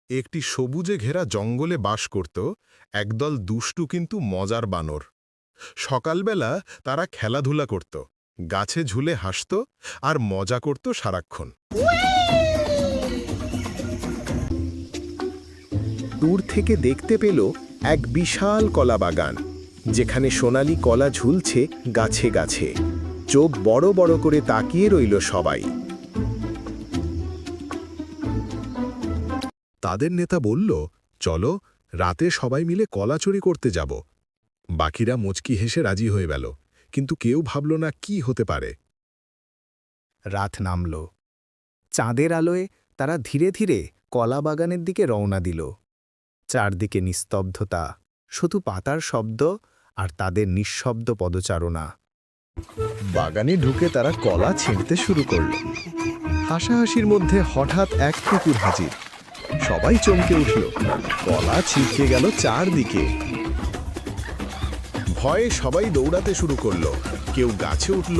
একটি সবুজে ঘেরা জঙ্গলে বাস করত একদল দুষ্টু কিন্তু মজার বানর। সকালবেলা তারা খেলাধুলা করত, গাছে ঝুলে হাসত আর মজা করত সারাক্ষণ। দূর থেকে দেখতে পেল এক বিশাল কলা বাগান, যেখানে সোনালী কলা ঝুলছে গাছে গাছে। চোখ বড় বড় করে তাকিয়ে রইল সবাই। তাদের নেতা বলল, চলো রাতে সবাই মিলে কলা চুরি করতে যাব। বাকিরা মুচকি হেসে রাজি হয়ে গেল, কিন্তু কেউ ভাবল না কি হতে পারে। রাত নামল। চাঁদের আলোয় তারা ধীরে ধীরে কলা বাগানের দিকে রওনা দিল। চারদিকে নিস্তব্ধতা, শুধু পাতার শব্দ আর তাদের নিঃশব্দ পদচারণা। বাগানে ঢুকে তারা কলা ছিঁড়তে শুরু করল। হাসাহাসির মধ্যে হঠাৎ এক কুকুর হাজির। সবাই চমকে উঠল। কলা ছিটকে গেল চারদিকে। ভয়ে সবাই দৌড়াতে শুরু করল। কেউ গাছে উঠল,